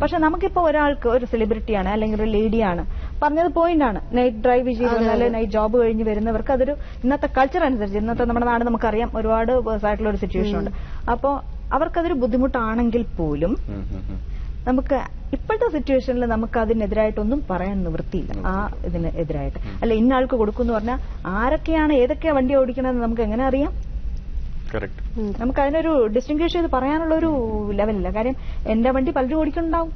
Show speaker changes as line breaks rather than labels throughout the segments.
പക്ഷെ നമുക്കിപ്പോ ഒരാൾക്ക് ഒരു സെലിബ്രിറ്റിയാണ് അല്ലെങ്കിൽ ഒരു ലേഡിയാണ് പറഞ്ഞത് പോയിന്റാണ്. നൈറ്റ് ഡ്രൈവ് ചെയ്യുന്ന അല്ലെങ്കിൽ നൈറ്റ് ജോബ് കഴിഞ്ഞ് വരുന്നവർക്ക് അതൊരു ഇന്നത്തെ കൾച്ചർ അനുസരിച്ച്, ഇന്നത്തെ നമ്മുടെ നാട് നമുക്കറിയാം ഒരുപാട് ആയിട്ടുള്ള ഒരു സിറ്റുവേഷൻ ഉണ്ട്. അപ്പോൾ അവർക്കതൊരു ബുദ്ധിമുട്ടാണെങ്കിൽ പോലും നമുക്ക് ഇപ്പോഴത്തെ സിറ്റുവേഷനിൽ നമുക്ക് അതിനെതിരായിട്ടൊന്നും പറയാൻ നിവൃത്തിയില്ല. ആ ഇതിന് എതിരായിട്ട് അല്ല ഇന്ന ആൾക്ക് കൊടുക്കുമെന്ന് പറഞ്ഞാൽ ആരൊക്കെയാണ് ഏതൊക്കെയാ വണ്ടി ഓടിക്കണമെന്ന് നമുക്ക് എങ്ങനെ അറിയാം? നമുക്ക് അതിനൊരു ഡിസ്റ്റിംഗ്വിഷ് ചെയ്ത് പറയാനുള്ള ഒരു ലെവലില്ല. കാര്യം എന്റെ വണ്ടി പലരും ഓടിക്കുന്നുണ്ടാവും,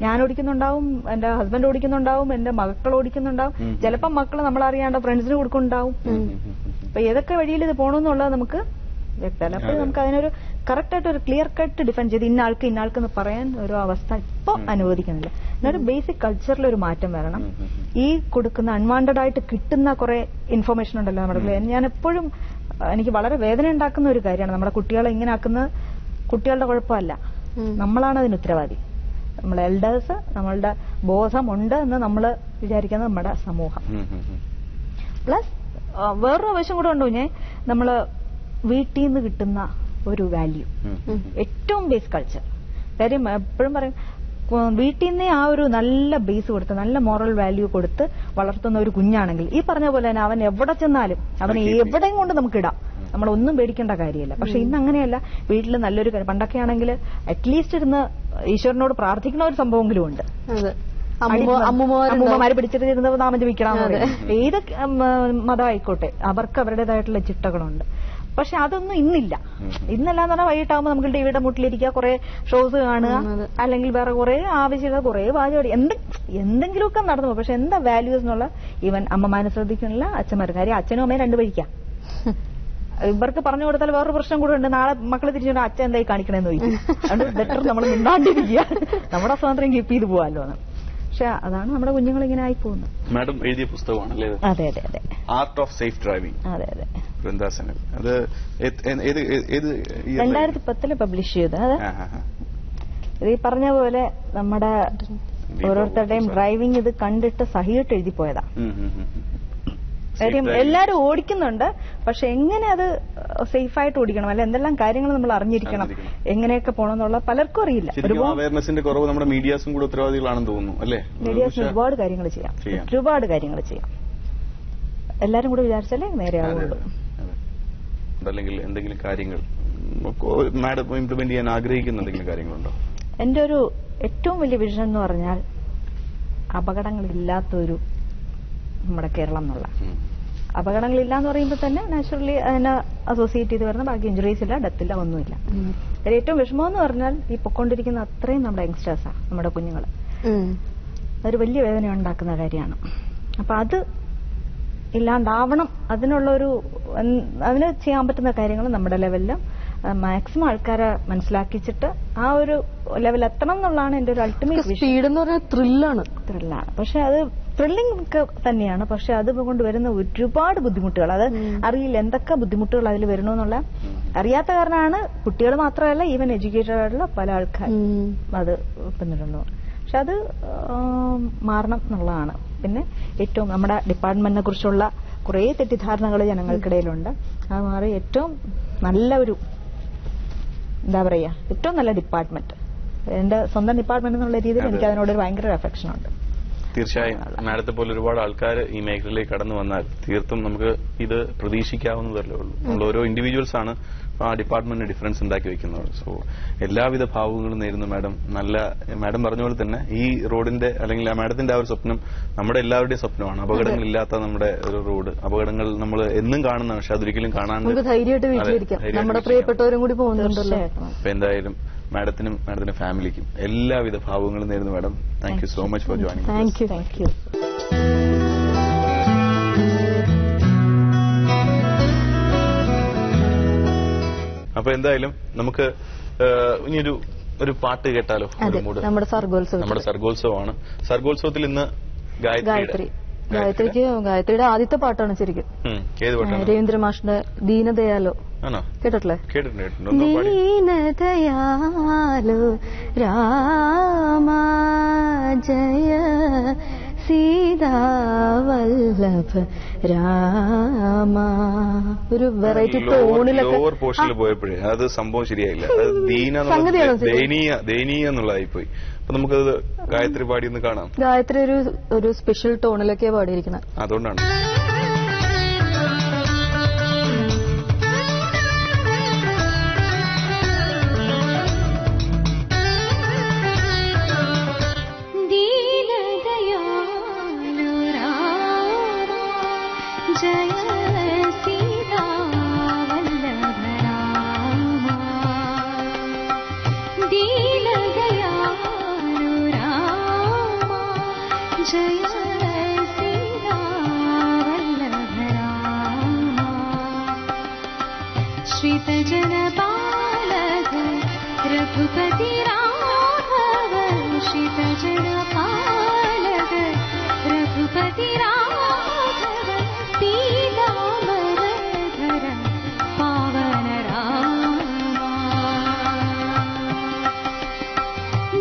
ഞാൻ ഓടിക്കുന്നുണ്ടാവും, എന്റെ ഹസ്ബൻഡ് ഓടിക്കുന്നുണ്ടാവും, എന്റെ മക്കൾ ഓടിക്കുന്നുണ്ടാവും, ചിലപ്പോൾ മക്കൾ നമ്മളറിയാണ്ട് ഫ്രണ്ട്സിന് കൊടുക്കുന്നുണ്ടാവും. അപ്പൊ ഏതൊക്കെ വഴിയിൽ ഇത് പോകണമെന്നുള്ളത് നമുക്ക് വ്യക്തമല്ല. അപ്പോൾ നമുക്ക് അതിനൊരു കറക്റ്റ് ആയിട്ട് ഒരു ക്ലിയർ കട്ട് ഡിഫൈൻ ചെയ്ത് ഇന്ന ആൾക്ക് എന്ന് പറയാൻ ഒരു അവസ്ഥ ഇപ്പോൾ അനുവദിക്കുന്നില്ല. എന്നൊരു ബേസിക് കൾച്ചറിലൊരു മാറ്റം വരണം. ഈ കൊടുക്കുന്ന അൺവാണ്ടഡ് ആയിട്ട് കിട്ടുന്ന കുറെ ഇൻഫർമേഷൻ ഉണ്ടല്ലോ നമ്മുടെ, ഞാൻ എപ്പോഴും എനിക്ക് വളരെ വേദന ഉണ്ടാക്കുന്ന ഒരു കാര്യമാണ് നമ്മുടെ കുട്ടികളെ ഇങ്ങനെ ആക്കുന്നത്. കുട്ടികളുടെ കുഴപ്പമല്ല, നമ്മളാണ് അതിന് ഉത്തരവാദി. നമ്മളെ എൽഡേഴ്സ്, നമ്മളുടെ ബോധമുണ്ട് എന്ന് നമ്മൾ വിചാരിക്കുന്നത് നമ്മുടെ സമൂഹം. പ്ലസ് വേറൊരു വശം കൂടെ ഉണ്ടോ, നമ്മള് വീട്ടിൽ നിന്ന് കിട്ടുന്ന ഒരു വാല്യൂ, ഏറ്റവും ബേസ് കൾച്ചർ. കാര്യം എപ്പോഴും പറയും വീട്ടിൽ നിന്നേ ആ ഒരു നല്ല ബേസ് കൊടുത്ത് നല്ല മോറൽ വാല്യൂ കൊടുത്ത് വളർത്തുന്ന ഒരു കുഞ്ഞാണെങ്കിൽ ഈ പറഞ്ഞ പോലെ തന്നെ അവൻ എവിടെ ചെന്നാലും അവനെ എവിടെയും കൊണ്ട് നമുക്കിടാം, നമ്മളൊന്നും പേടിക്കേണ്ട കാര്യമില്ല. പക്ഷെ ഇന്ന് അങ്ങനെയല്ല. വീട്ടിൽ നല്ലൊരു പണ്ടൊക്കെ ആണെങ്കിൽ അറ്റ്ലീസ്റ്റ് ഇരുന്ന് ഈശ്വരനോട് പ്രാർത്ഥിക്കുന്ന ഒരു സംഭവമെങ്കിലും ഉണ്ട്. അമ്മൂമ്മമാര് പിടിച്ചിട്ട് നാമം ജപിക്കണം. ഏത് മതമായിക്കോട്ടെ അവർക്ക് അവരുടേതായിട്ടുള്ള ചിട്ടകളുണ്ട്. പക്ഷെ അതൊന്നും ഇന്നില്ല. ഇന്നല്ലാന്ന് പറഞ്ഞാൽ വൈകിട്ടാകുമ്പോൾ നമുക്ക് ടിവിയുടെ മുട്ടിലിരിക്കുക, കുറെ ഷോസ് കാണുക, അല്ലെങ്കിൽ വേറെ കുറെ ആവശ്യമില്ല കുറെ പാചകം എന്തെങ്കിലുമൊക്കെ നടന്നു പോകും. പക്ഷെ എന്താ വാല്യൂസ് എന്നുള്ള ഈവൻ അമ്മമാരെ ശ്രദ്ധിക്കുന്നില്ല, അച്ഛന്മാരും. കാര്യം അച്ഛനും അമ്മയും രണ്ടു വഴിക്കാം. ഇവർക്ക് പറഞ്ഞു കൊടുത്താൽ വേറൊരു പ്രശ്നം കൂടെ ഉണ്ട്. നാളെ മക്കളെ തിരിച്ചു അച്ഛൻ എന്തായി കാണിക്കണമെന്ന് ചോദിക്കും. അതുകൊണ്ട് ബെറ്റർ നമ്മൾ മിണ്ടാണ്ടിരിക്കുക, നമ്മുടെ സ്വാതന്ത്ര്യം കീപ്പ് ചെയ്ത് പോകാമല്ലോ എന്ന്. പക്ഷെ അതാണ് നമ്മുടെ കുഞ്ഞുങ്ങൾ ഇങ്ങനെ ആയി പോകുന്നത്.
മാഡം എഴുതിയ പുസ്തകമാണ് അല്ലേ?
അതെ അതെ അതെ,
ആർട്ട് ഓഫ് സേഫ് ഡ്രൈവിംഗ്.
അതെ അതെ,
വൃന്ദാസനൽ. അത്
2010 പബ്ലിഷ് ചെയ്ത്. അത് ഇത് ഈ പറഞ്ഞ പോലെ നമ്മുടെ ഓരോരുത്തരുടെയും ഡ്രൈവിംഗ് ഇത് കണ്ടിട്ട് സഹിയിട്ട് എഴുതി പോയതാ. കാര്യം എല്ലാരും ഓടിക്കുന്നുണ്ട്, പക്ഷെ എങ്ങനെ അത് സേഫായിട്ട് ഓടിക്കണം, അല്ലെ എന്തെല്ലാം കാര്യങ്ങൾ നമ്മൾ അറിഞ്ഞിരിക്കണം, എങ്ങനെയൊക്കെ പോകണമെന്നുള്ള പലർക്കും അറിയില്ല.
അവയർനെസിന്റെ കുറവ് നമ്മുടെ മീഡിയാസും കൂടെ ഉത്തരവാദികളാണെന്ന് തോന്നുന്നു അല്ലേ?
മീഡിയാസിന് ഒരുപാട് കാര്യങ്ങൾ ചെയ്യാം, ഒരുപാട് കാര്യങ്ങൾ ചെയ്യാം. എല്ലാരും കൂടെ വിചാരിച്ചാലേ നേരെയാവുള്ളൂ.
അല്ലെങ്കിൽ എന്തെങ്കിലും കാര്യങ്ങൾ മാഡം ഇംപ്ലിമെന്റ് ചെയ്യാൻ ആഗ്രഹിക്കുന്ന എന്തെങ്കിലും കാര്യങ്ങളുണ്ടോ?
എന്റെ ഒരു ഏറ്റവും വലിയ വിഷൻ എന്ന് പറഞ്ഞാൽ അപകടങ്ങളില്ലാത്തൊരു നമ്മുടെ കേരളം എന്നുള്ള. അപകടങ്ങളില്ലാന്ന് പറയുമ്പോൾ തന്നെ നാച്ചുറലി അതിനെ അസോസിയേറ്റ് ചെയ്ത് വരുന്ന ബാക്കി ഇഞ്ചുറീസ് ഇല്ല, ഡെത്ത് ഇല്ല, ഒന്നുമില്ല. ഏറ്റവും വിഷമം എന്ന് പറഞ്ഞാൽ ഈ പൊക്കൊണ്ടിരിക്കുന്ന അത്രയും നമ്മുടെ യങ്സ്റ്റേഴ്സാണ്, നമ്മുടെ കുഞ്ഞുങ്ങൾ. അതൊരു വലിയ വേദന ഉണ്ടാക്കുന്ന കാര്യമാണ്. അപ്പൊ അത് ഇല്ലാണ്ടാവണം. അതിന് ചെയ്യാൻ പറ്റുന്ന കാര്യങ്ങൾ നമ്മുടെ ലെവലിലും മാക്സിമം ആൾക്കാരെ മനസ്സിലാക്കിച്ചിട്ട് ആ ഒരു ലെവൽ എത്തണം എന്നുള്ളതാണ് എന്റെ ഒരു അൾട്ടിമേറ്റ് വിഷൻ.
സ്പീഡ് എന്ന് പറഞ്ഞാൽ ത്രില്ലാണ്.
പക്ഷെ അത് ത്രില്ലിംഗ് ഒക്കെ തന്നെയാണ്. പക്ഷെ അത് കൊണ്ട് വരുന്ന ഒരുപാട് ബുദ്ധിമുട്ടുകൾ, അത് അറിയില്ല എന്തൊക്കെ ബുദ്ധിമുട്ടുകൾ അതിൽ വരണമെന്നുള്ള അറിയാത്ത കാരണമാണ് കുട്ടികൾ മാത്രമല്ല ഈവൻ എഡ്യൂക്കേറ്റഡ് ആയിട്ടുള്ള പല ആൾക്കാരും അത് പിന്നിടുന്നു. പക്ഷെ അത് മാറണം എന്നുള്ളതാണ്. പിന്നെ ഏറ്റവും നമ്മുടെ ഡിപ്പാർട്ട്മെന്റിനെ കുറിച്ചുള്ള കുറേ തെറ്റിദ്ധാരണകൾ ജനങ്ങൾക്കിടയിലുണ്ട്. അത് മാറി ഏറ്റവും നല്ല ഒരു എന്താ പറയാ ഏറ്റവും നല്ല ഡിപ്പാർട്ട്മെന്റ്, എന്റെ സ്വന്തം ഡിപ്പാർട്ട്മെന്റ് എന്നുള്ള രീതിയിൽ എനിക്ക് അതിനോടൊരു ഭയങ്കര അഫെക്ഷൻ ഉണ്ട്.
തീർച്ചയായും മാഡത്തെ പോലെ ഒരുപാട് ആൾക്കാർ ഈ മേഖലയിലേക്ക് കടന്നു വന്നാൽ തീർത്തും നമുക്ക് ഇത് പ്രതീക്ഷിക്കാവുന്നതല്ലേ ഉള്ളൂ. നമ്മൾ ഓരോ ഇൻഡിവിജ്വൽസ് ആണ് ആ ഡിപ്പാർട്ട്മെന്റിന് ഡിഫറൻസ് ഉണ്ടാക്കി വെക്കുന്നത്. സോ എല്ലാവിധ ഭാവങ്ങളും നേരുന്നു മാഡം. മാഡം പറഞ്ഞ പോലെ തന്നെ ഈ റോഡിന്റെ അല്ലെങ്കിൽ മാഡത്തിന്റെ ആ ഒരു സ്വപ്നം നമ്മുടെ എല്ലാവരുടെയും സ്വപ്നമാണ്. അപകടങ്ങളില്ലാത്ത നമ്മുടെ ഒരു റോഡ്. അപകടങ്ങൾ നമ്മൾ എന്നും കാണുന്ന, പക്ഷെ അതൊരിക്കലും കാണാണ്ട്
ധൈര്യമായിട്ട് വീട്ടിലിരിക്കാം. നമ്മുടെ പ്രിയപ്പെട്ടവരും കൂടി പോകുന്നുണ്ടല്ലോ.
അപ്പൊ എന്തായാലും മാഡത്തിനും മാഡത്തിന്റെ ഫാമിലിക്കും എല്ലാവിധ ഭാവങ്ങളും നേരുന്നു madam. Thank you so much for joining.
Thank you.
അപ്പൊ എന്തായാലും നമുക്ക് ഇനിയൊരു ഒരു പാട്ട് കേട്ടാലോ?
നമ്മുടെ
സർഗോത്സവമാണ്. സർഗോത്സവത്തിൽ ഇന്ന്
ഗായത്രിയുടെ ആദ്യത്തെ പാട്ടാണ് ശരിക്കും.
ഏത് പാട്ടാണ്?
രവീന്ദ്ര മാഷിന്റെ ദീനദയാലോ. കേട്ടിട്ടില്ലേ? ദീനദയാലോ രാമ ജയ സീതാവല്ലഭ രാമ. ഒരു വെറൈറ്റി ടോണിലൊക്കെ
ലോവർ പോർഷനിൽ പോയപ്പോഴേ അത് സംഭവം ശരിയായില്ല. അത് ദയനീയ എന്നുള്ളതായിപ്പോയി. അപ്പൊ നമുക്കത് ഗായത്രി പാടി ഒന്ന് കാണാം.
ഗായത്രി ഒരു സ്പെഷ്യൽ ടോണിലൊക്കെയാണ് പാടിയിരിക്കുന്നത്.
അതുകൊണ്ടാണ്
श्रितजनपालक रघुपति राघव श्रितजनपालक रघुपति राघव पीताम्बरधर पावन रामा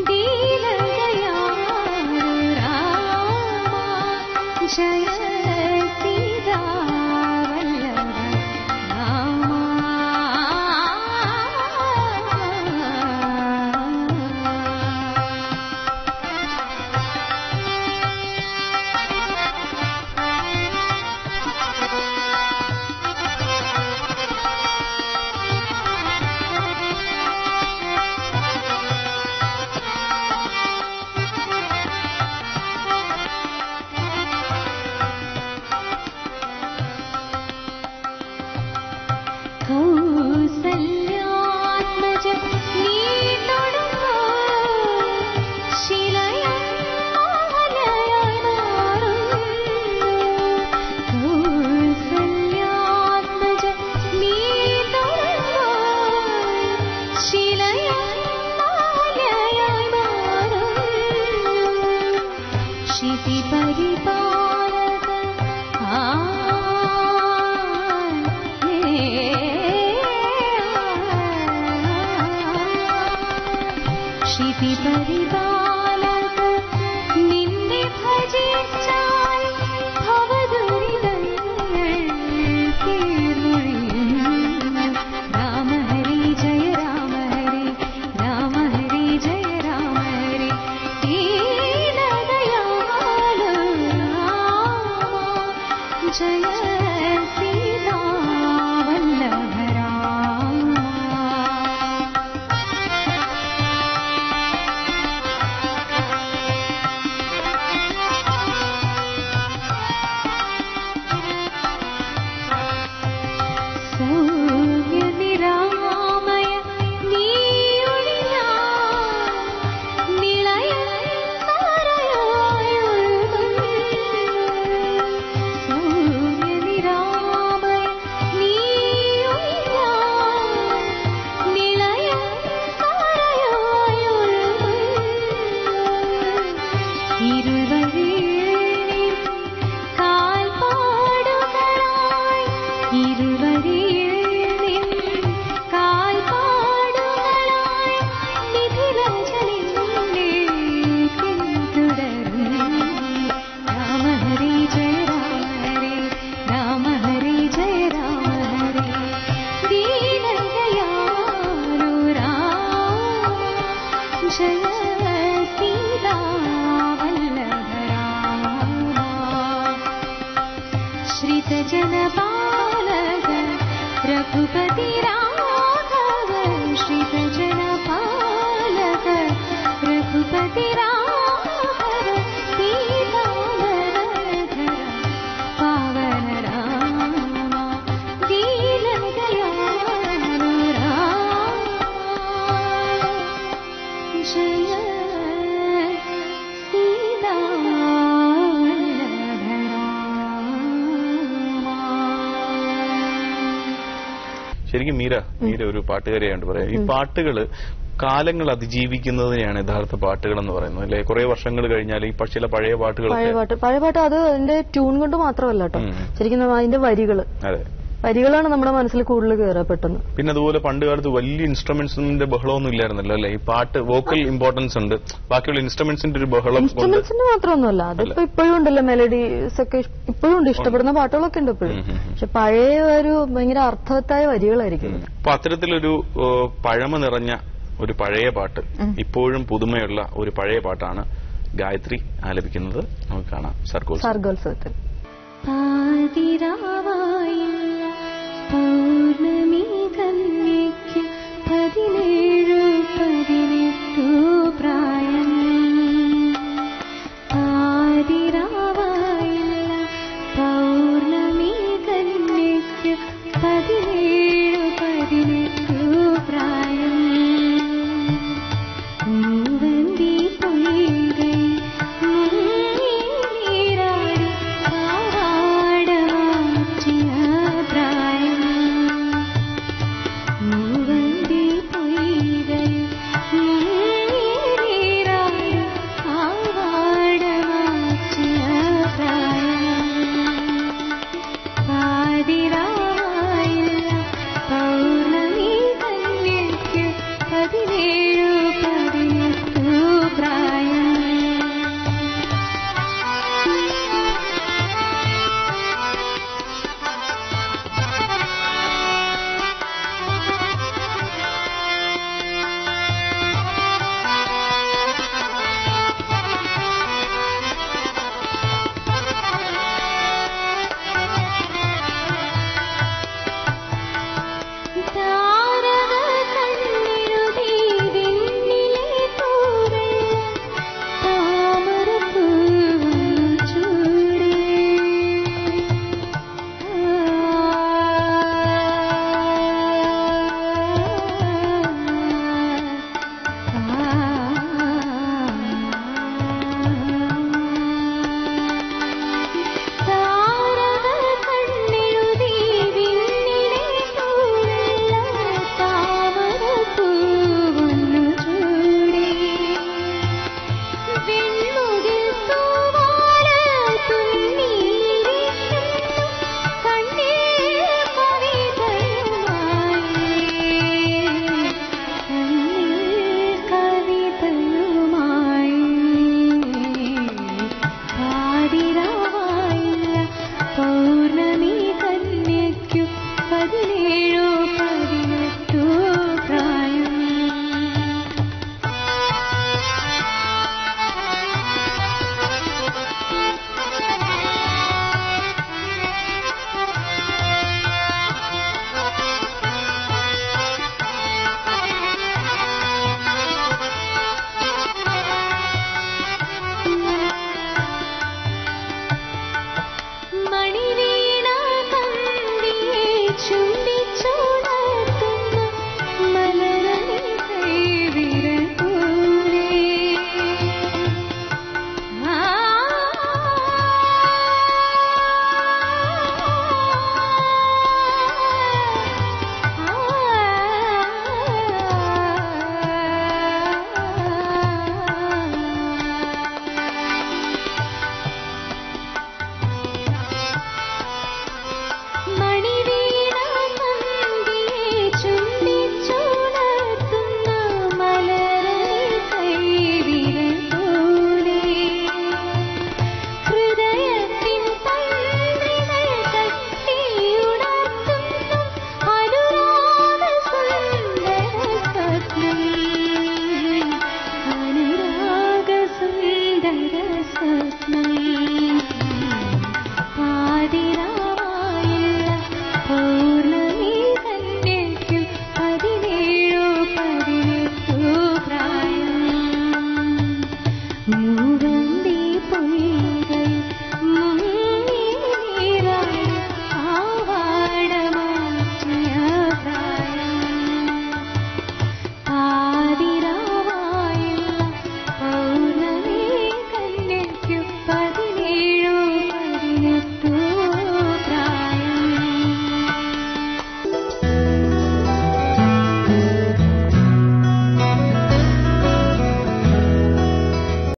दीनदयालु रामा जय കൗസല്യാത്മജ നീതൊടുങ്ങ ശിലയായി കൗസല്യാത്മജ നീതൊടുങ്ങ ശിലയായി ക്ഷിതി പരിപാലക क्षिति परिपालक निन्ने भजिचाल भवदुरिदय्य तीर्मुळियुम राम हरि जय राम हरि राम हरि जय राम हरि दीनदयालु रामा जय सीतावल्लभ रामा श्रितजनपालक रघुपति राघव श्रितजनपालक रघुपति राघव पीताम्बरधर पावन रामा दीनदयालु रामा जय
ശരിക്കും മീര ഒരു പാട്ടുകാരിയായിട്ട് പറയാം. ഈ പാട്ടുകള് കാലങ്ങൾ അതിജീവിക്കുന്നതിനെയാണ് യഥാർത്ഥ പാട്ടുകൾ എന്ന് പറയുന്നത് അല്ലെ? കുറെ വർഷങ്ങൾ കഴിഞ്ഞാൽ ഈ ചില പഴയ പാട്ടുകൾ
പഴയ പാട്ട് അത് അതിന്റെ ട്യൂൺ കൊണ്ട് മാത്രമല്ല കേട്ടോ, ശരിക്കും അതിന്റെ വരികള് വരികളാണ് നമ്മുടെ മനസ്സിൽ കൂടുതൽ കയറുക പെട്ടെന്ന്.
പിന്നെ അതുപോലെ പണ്ട് കാലത്ത് വലിയ ഇൻസ്ട്രുമെന്റ്സിന്റെ ബഹളമൊന്നും ഇല്ലായിരുന്നല്ലോ അല്ലെ? ഈ പാട്ട് വോക്കൽ ഇമ്പോർട്ടൻസ് ഉണ്ട്, ബാക്കിയുള്ള ഇൻസ്ട്രുമെന്റ്സിന്റെ ഒരു ബഹളം.
ഇൻസ്ട്രുമെന്റ്സിന്റെ മാത്രമൊന്നുമല്ല, അതിപ്പോ ഇപ്പോഴും ഉണ്ടല്ലോ, മെലഡീസ് ഒക്കെ ഇപ്പോഴും ഉണ്ട്, ഇഷ്ടപ്പെടുന്ന പാട്ടുകളൊക്കെ ഉണ്ട് ഇപ്പോഴും. പക്ഷെ പഴയ ഒരു ഭയങ്കര അർത്ഥവത്തായ വരികളായിരിക്കും.
അപ്പൊ അത്തരത്തിലൊരു പഴമ നിറഞ്ഞ ഒരു പഴയ പാട്ട്, ഇപ്പോഴും പുതുമയുള്ള ഒരു പഴയ പാട്ടാണ് ഗായത്രി ആലപിക്കുന്നത്. നമുക്ക് കാണാം.
സർഗോത്സവത്തിൽ.
ആദിരാവായി പൗർണമി കന്യയ്ക്ക്